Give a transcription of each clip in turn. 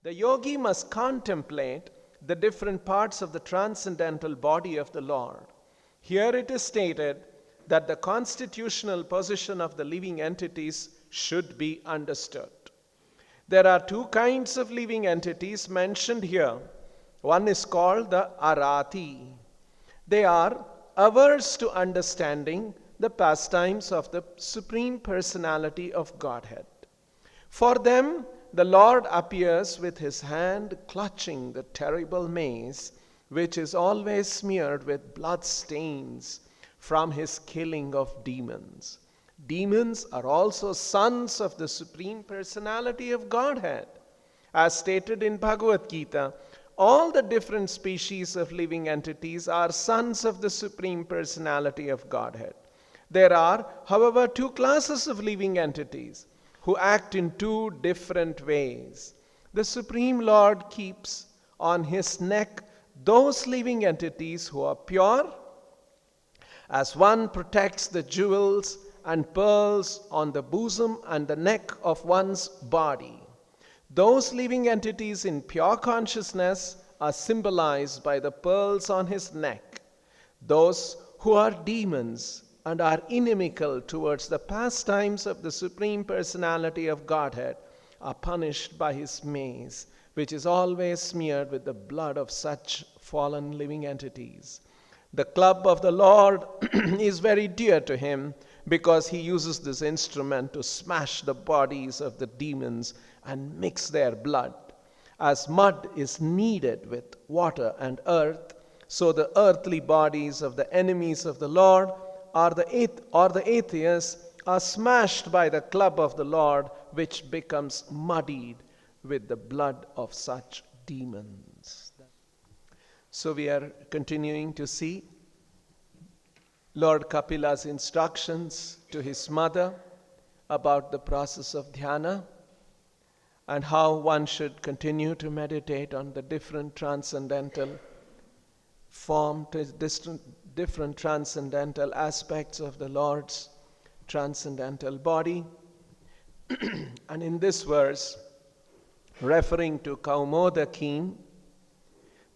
The yogi must contemplate the different parts of the transcendental body of the Lord. Here it is stated that the constitutional position of the living entities should be understood. There are two kinds of living entities mentioned here. One is called the Arati. They are averse to understanding the pastimes of the Supreme Personality of Godhead. For them, the Lord appears with his hand clutching the terrible mace, which is always smeared with blood stains from his killing of demons. Demons are also sons of the Supreme Personality of Godhead. As stated in Bhagavad Gita, all the different species of living entities are sons of the Supreme Personality of Godhead. There are, however, two classes of living entities who act in two different ways. The Supreme Lord keeps on his neck those living entities who are pure, as one protects the jewels and pearls on the bosom and the neck of one's body. Those living entities in pure consciousness are symbolized by the pearls on his neck. Those who are demons and are inimical towards the pastimes of the Supreme Personality of Godhead are punished by his mace, which is always smeared with the blood of such fallen living entities. The club of the Lord is very dear to him because he uses this instrument to smash the bodies of the demons and mix their blood. As mud is kneaded with water and earth, so the earthly bodies of the enemies of the Lord or the atheists are smashed by the club of the Lord, which becomes muddied with the blood of such demons. So we are continuing to see Lord Kapila's instructions to his mother about the process of dhyana and how one should continue to meditate on the different transcendental different transcendental aspects of the Lord's transcendental body. And in this verse, referring to Kaumodakim,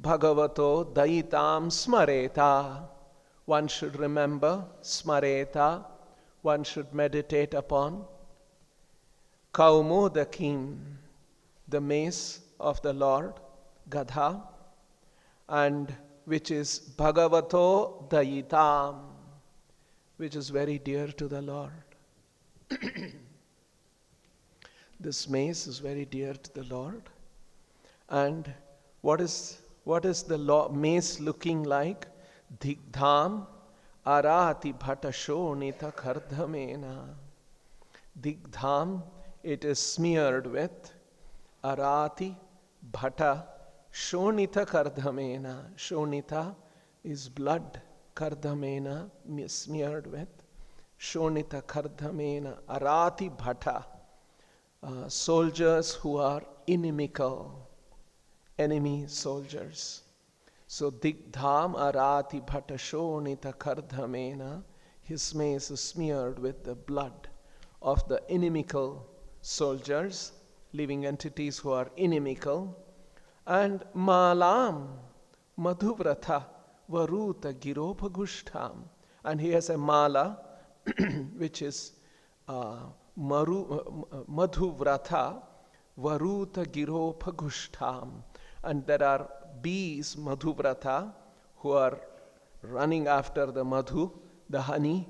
Bhagavato Dayitam Smareta, one should remember, Smareta, one should meditate upon. Kaumodakim, the mace of the Lord, Gadha, and which is Bhagavato Dayitam, which is very dear to the Lord. This mace is very dear to the Lord. And what is the mace looking like? Digdham arati bhatashonita kardhamena. Digdham, it is smeared with arati bhata shonita kardhamena. Shonita is blood, kardhamena smeared with. Shonita kardhamena arati bhata. Soldiers who are inimical, enemy soldiers. So Digdham arati bhatashonita kardhamena, his mace is smeared with the blood of the inimical soldiers, living entities who are inimical. And Malam Madhuvratha Varuta Giropagustham, and he has a mala which is Madhuvratha Varuta Giropagustham, and there are bees, Madhuvrata, who are running after the madhu, the honey.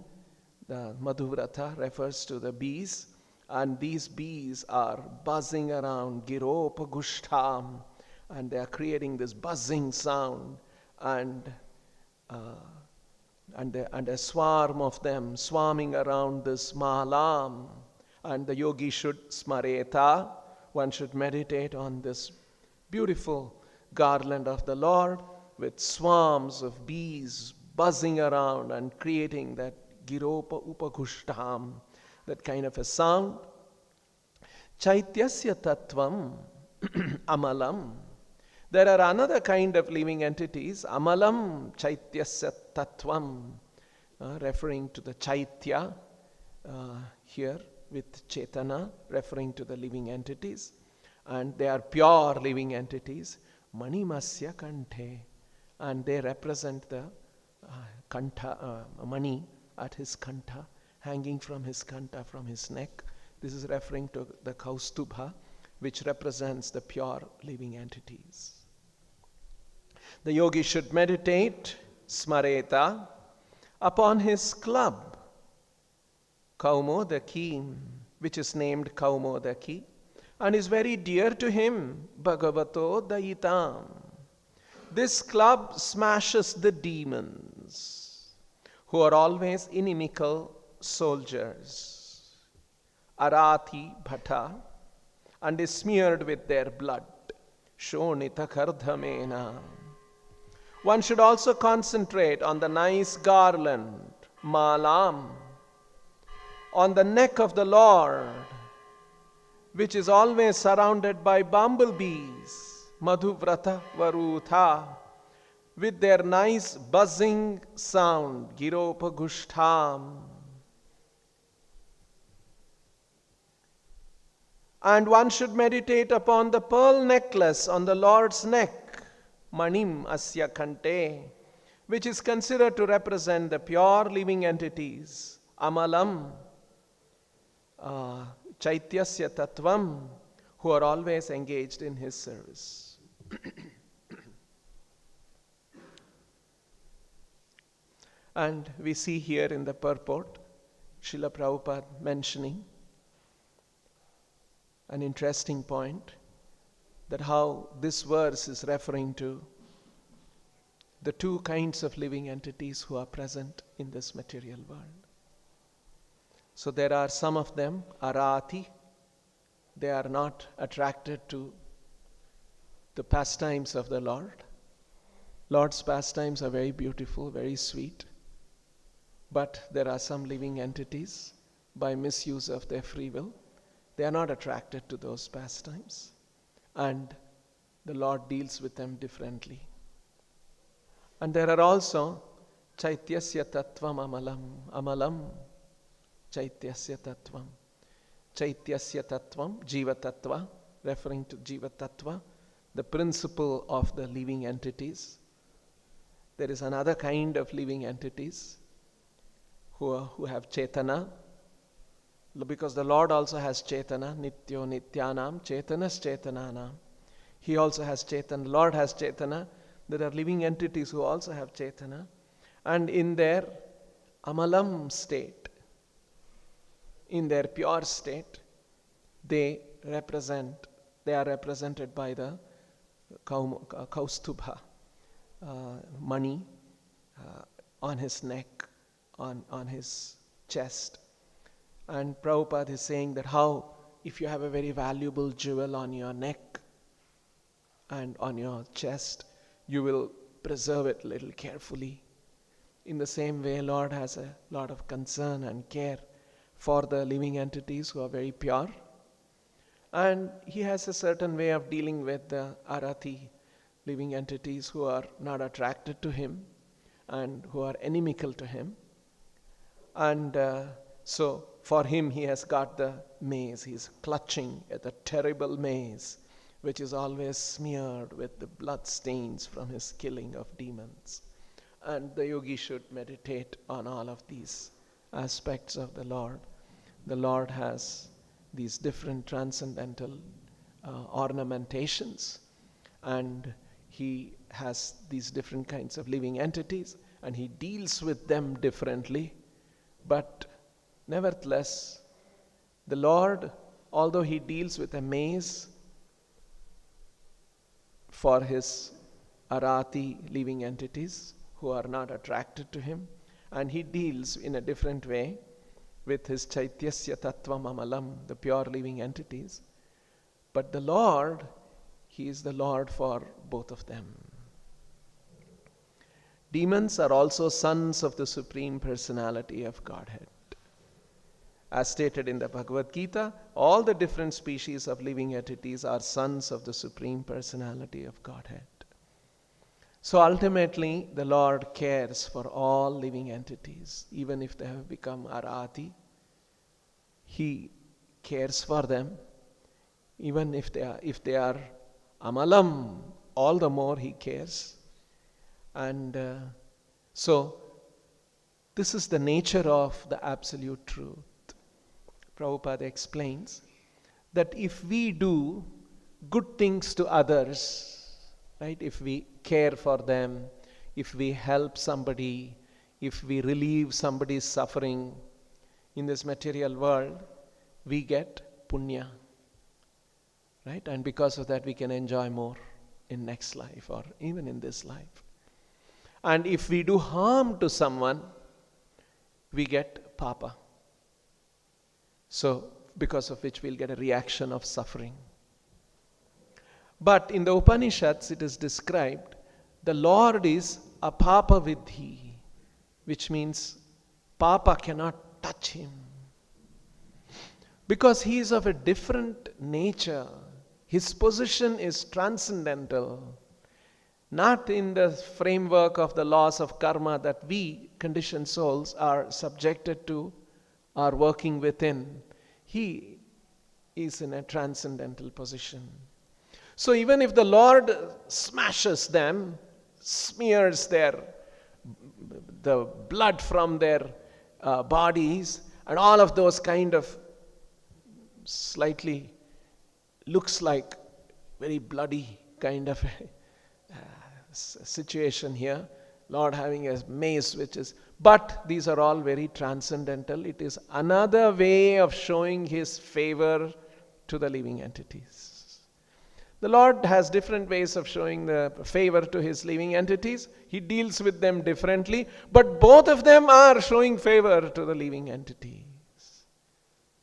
The Madhuvrata refers to the bees, and these bees are buzzing around Giropagustham, and they are creating this buzzing sound, and a swarm of them swarming around this malam. And the yogi should smareta, one should meditate on this beautiful garland of the Lord with swarms of bees buzzing around and creating that giropa upakushtam, that kind of a sound. Chaityasya tattvam amalam. There are another kind of living entities, amalam chaityasya tattvam, referring to the chaitya here with chetana, referring to the living entities. and they are pure living entities. Manimasya kanthe, and they represent the kantha, mani at his kantha, hanging from his kantha, from his neck. This is referring to the kaustubha, which represents the pure living entities. The yogi should meditate, smareta, upon his club, Kaumodaki, which is named Kaumodaki, and is very dear to him, Bhagavato Dayitam. This club smashes the demons, who are always inimical soldiers, Arati Bhata, and is smeared with their blood, Shonita Kardhamena. One should also concentrate on the nice garland, Malam, on the neck of the Lord, which is always surrounded by bumblebees, Madhuvrata Varutha, with their nice buzzing sound, Giropagushtham. And one should meditate upon the pearl necklace on the Lord's neck, Manim Asya Kante, which is considered to represent the pure living entities, Amalam, Chaityasya Tattvam, who are always engaged in his service. And we see here in the purport, Srila Prabhupada mentioning an interesting point, that how this verse is referring to the two kinds of living entities who are present in this material world. So there are some of them, Arati, they are not attracted to the pastimes of the Lord. Lord's pastimes are very beautiful, very sweet. But there are some living entities, by misuse of their free will, they are not attracted to those pastimes. And the Lord deals with them differently. And there are also Chaityasya Tattvam Amalam, Chaityasya Tattvam. Chaityasya Tattvam, Jiva Tattva, referring to Jiva Tattva, the principle of the living entities. There is another kind of living entities who have Chetana, because the Lord also has Chetana, Nityo Nityanam, Chetanas Chetananam. He also has Chetana, Lord has Chetana. There are living entities who also have Chetana. And in their Amalam state, in their pure state, they are represented by the Kaustubha, mani on his neck, on his chest. And Prabhupada is saying that how, if you have a very valuable jewel on your neck and on your chest, you will preserve it a little carefully. In the same way, Lord has a lot of concern and care for the living entities who are very pure. And he has a certain way of dealing with the Arati, living entities who are not attracted to him and who are inimical to him. And so for him, he has got the mace. He's clutching at the terrible mace, which is always smeared with the blood stains from his killing of demons. And the yogi should meditate on all of these aspects of the Lord. The Lord has these different transcendental ornamentations, and he has these different kinds of living entities, and he deals with them differently. But nevertheless, the Lord, although he deals with a maze for his Arati living entities who are not attracted to him, and he deals in a different way with his Chaityasya Tattvam Amalam, the pure living entities. But the Lord, he is the Lord for both of them. Demons are also sons of the Supreme Personality of Godhead. As stated in the Bhagavad Gita, all the different species of living entities are sons of the Supreme Personality of Godhead. So ultimately, the Lord cares for all living entities. Even if they have become Arati, he cares for them Even if they are amalam, all the more he cares. And so this is the nature of the absolute truth. Prabhupada explains that if we do good things to others, right? If we care for them, if we help somebody, if we relieve somebody's suffering in this material world, we get punya, right? And because of that, we can enjoy more in next life or even in this life. And if we do harm to someone, we get papa. So, because of which we'll get a reaction of suffering. But in the Upanishads, it is described, the Lord is apapa vidhi, which means papa cannot touch him. Because he is of a different nature. His position is transcendental. Not in the framework of the laws of karma that we, conditioned souls, are subjected to or working within. He is in a transcendental position. So even if the Lord smashes them, smears the blood from their bodies, and all of those kind of slightly looks like very bloody kind of situation here, Lord having a mace but these are all very transcendental. It is another way of showing his favor to the living entities. The Lord has different ways of showing the favor to his living entities. He deals with them differently, but both of them are showing favor to the living entities.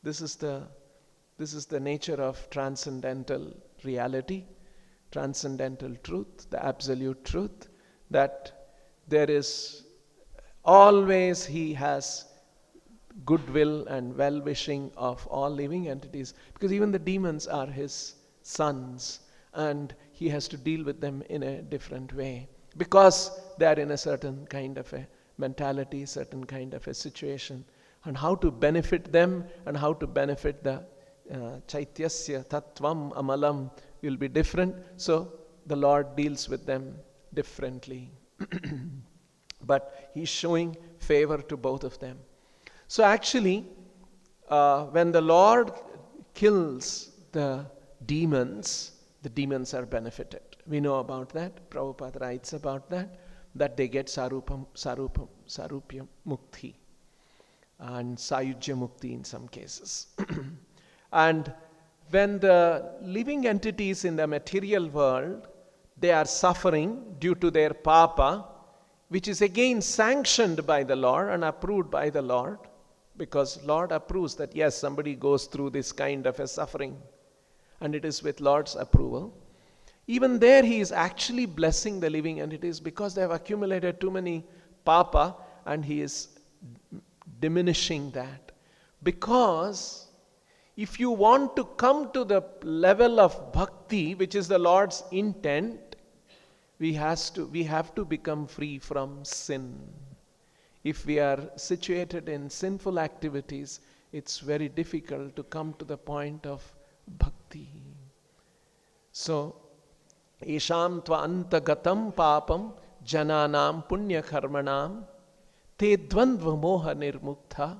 This is the nature of transcendental reality, transcendental truth, the absolute truth, that there is always, he has goodwill and well-wishing of all living entities, because even the demons are his sons, and he has to deal with them in a different way, because they are in a certain kind of a mentality, certain kind of a situation, and how to benefit them and how to benefit the chaityasya tattvam amalam will be different. So the Lord deals with them differently. But he's showing favor to both of them. So actually, when the Lord kills the demons are benefited. We know about that. Prabhupada writes about that they get sarupya mukti and sayujya mukti in some cases. And when the living entities in the material world, they are suffering due to their papa, which is again sanctioned by the Lord and approved by the Lord, because Lord approves that yes, somebody goes through this kind of a suffering, and it is with Lord's approval. Even there he is actually blessing the living entities because they have accumulated too many papa, and he is diminishing that. Because if you want to come to the level of bhakti, which is the Lord's intent, we have to become free from sin. If we are situated in sinful activities, it's very difficult to come to the point of bhakti. So, Esham tva antagatam papam jananam punya karmanam te dvandva moha nirmukta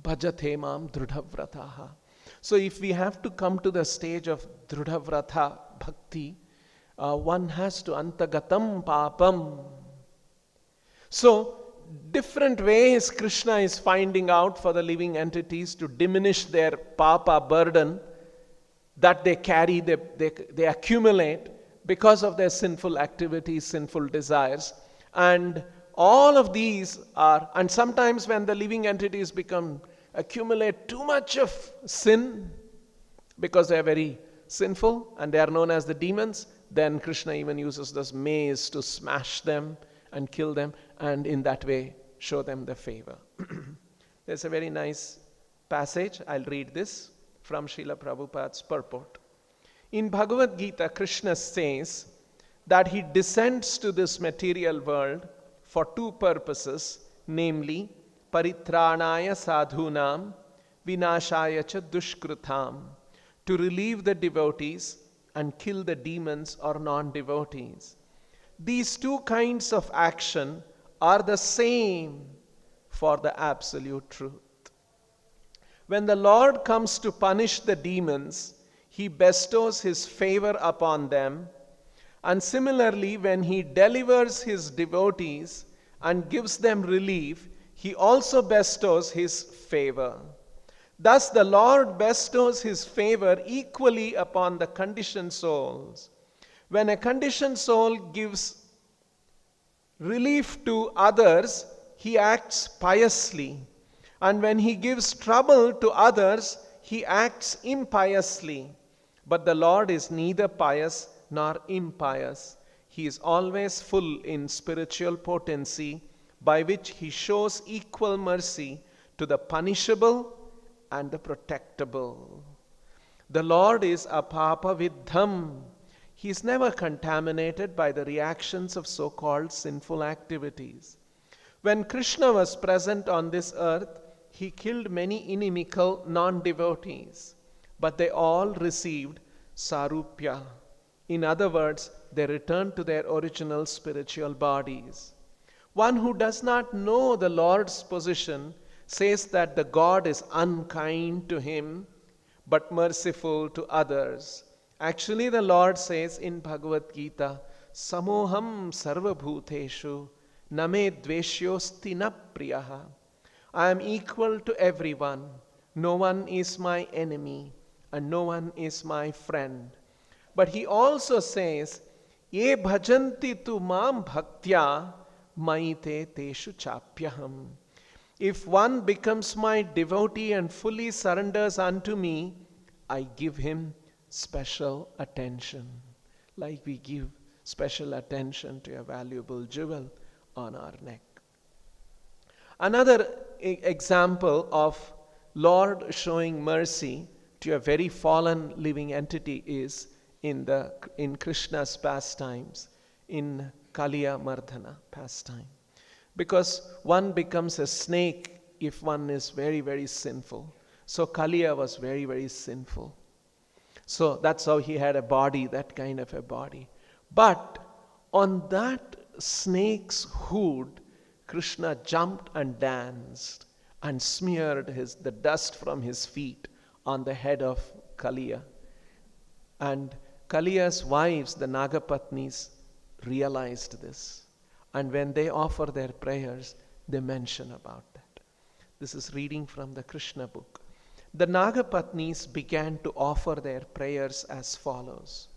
bhajate mam drudhavrataha. So if we have to come to the stage of drudhavrata bhakti, one has to antagatam papam. So different ways Krishna is finding out for the living entities to diminish their papa burden that they carry, they accumulate because of their sinful activities, sinful desires. And all of these are, and sometimes when the living entities accumulate too much of sin because they are very sinful and they are known as the demons, then Krishna even uses this mace to smash them and kill them, and in that way show them the favor. There's a very nice passage. I'll read this from Srila Prabhupada's purport. In Bhagavad Gita, Krishna says that he descends to this material world for two purposes, namely paritranaya sadhunam vinashaya cha dushkrutam, to relieve the devotees and kill the demons or non-devotees. These two kinds of action are the same for the absolute truth. When the Lord comes to punish the demons, he bestows his favor upon them, and similarly when he delivers his devotees and gives them relief, he also bestows his favor. Thus the Lord bestows his favor equally upon the conditioned souls. When a conditioned soul gives relief to others, he acts piously. And when he gives trouble to others, he acts impiously. But the Lord is neither pious nor impious. He is always full in spiritual potency, by which he shows equal mercy to the punishable and the protectable. The Lord is apapavidham. He is never contaminated by the reactions of so-called sinful activities. When Krishna was present on this earth, he killed many inimical non-devotees, but they all received sarupya. In other words, they returned to their original spiritual bodies. One who does not know the Lord's position says that the God is unkind to him, but merciful to others. Actually, the Lord says in Bhagavad Gita, Samoham sarvabhuteshu name dveshyosti na priyaha. I am equal to everyone. No one is my enemy and no one is my friend. But he also says, Ye bhajanti tu mam bhaktya maite teshu chapyaham. If one becomes my devotee and fully surrenders unto me, I give him special attention, like we give special attention to a valuable jewel on our neck. Another example of Lord showing mercy to a very fallen living entity is in Krishna's pastimes, in Kaliya Mardhana pastime. Because one becomes a snake if one is very, very sinful. So Kaliya was very, very sinful. So that's how he had a body, that kind of a body. But on that snake's hood, Krishna jumped and danced and smeared the dust from his feet on the head of Kaliya. And Kaliya's wives, the Nagapatnis, realized this. And when they offer their prayers, they mention about that. This is reading from the Krishna book. The Nagapatnis began to offer their prayers as follows.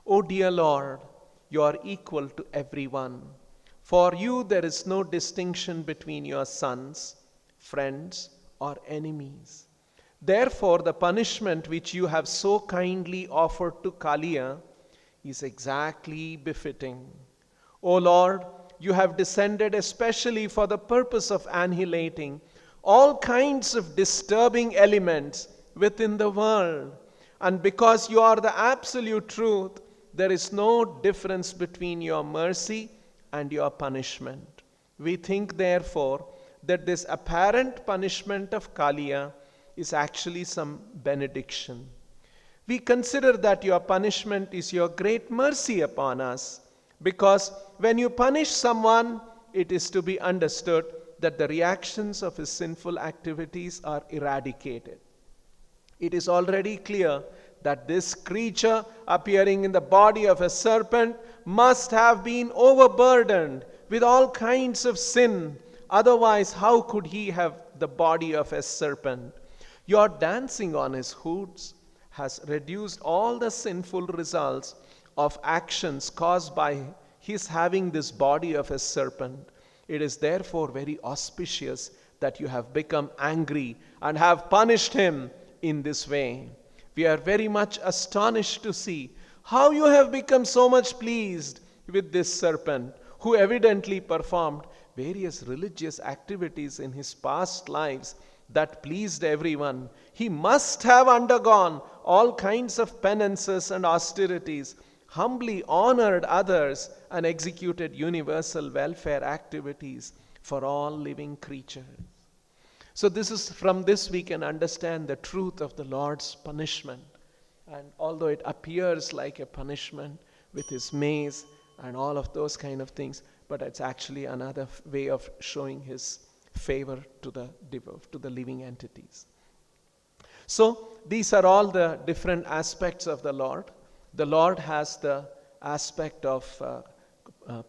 O dear Lord, you are equal to everyone. For you there is no distinction between your sons, friends, or enemies. Therefore, the punishment which you have so kindly offered to Kaliya is exactly befitting. O Lord, you have descended especially for the purpose of annihilating all kinds of disturbing elements within the world. And because you are the absolute truth, there is no difference between your mercy and your punishment. We think, therefore, that this apparent punishment of Kaliya is actually some benediction. We consider that your punishment is your great mercy upon us, because when you punish someone, it is to be understood that the reactions of his sinful activities are eradicated. It is already clear that this creature appearing in the body of a serpent must have been overburdened with all kinds of sin. Otherwise, how could he have the body of a serpent? Your dancing on his hoods has reduced all the sinful results of actions caused by his having this body of a serpent. It is therefore very auspicious that you have become angry and have punished him in this way. We are very much astonished to see how you have become so much pleased with this serpent, who evidently performed various religious activities in his past lives that pleased everyone. He must have undergone all kinds of penances and austerities, humbly honored others, and executed universal welfare activities for all living creatures. So from this we can understand the truth of the Lord's punishment. And although it appears like a punishment with his mace and all of those kind of things, but it's actually another way of showing his favor to the living entities. So these are all the different aspects of the Lord. The Lord has the aspect of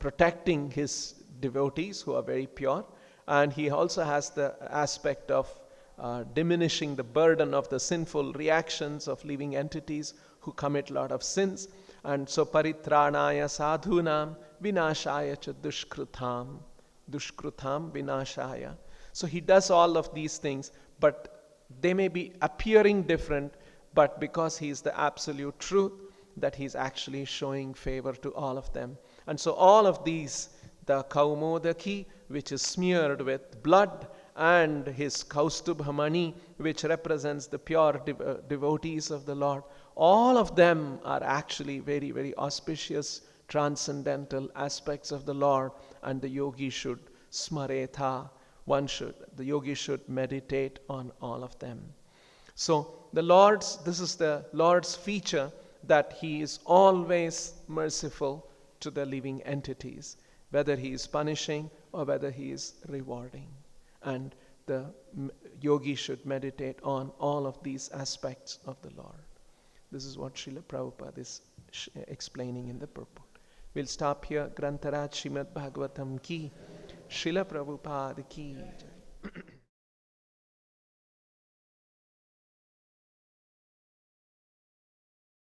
protecting his devotees who are very pure, and he also has the aspect of diminishing the burden of the sinful reactions of living entities who commit a lot of sins. And so paritranaya sadhunam vinashaya cha dushkrutam vinashaya. So he does all of these things, but they may be appearing different, but because he is the absolute truth, that he's actually showing favor to all of them. And so all of these, the kaumodaki, which is smeared with blood, and his kaustubhamani, which represents the pure devotees of the Lord, all of them are actually very, very auspicious, transcendental aspects of the Lord, and the yogi should smaretha, the yogi should meditate on all of them. So this is the Lord's feature, that he is always merciful to the living entities, whether he is punishing or whether he is rewarding. And the yogi should meditate on all of these aspects of the Lord. This is what Srila Prabhupada is explaining in the purport. We'll stop here. Grantaraj Srimad Bhagavatam ki, Srila Prabhupada ki jai.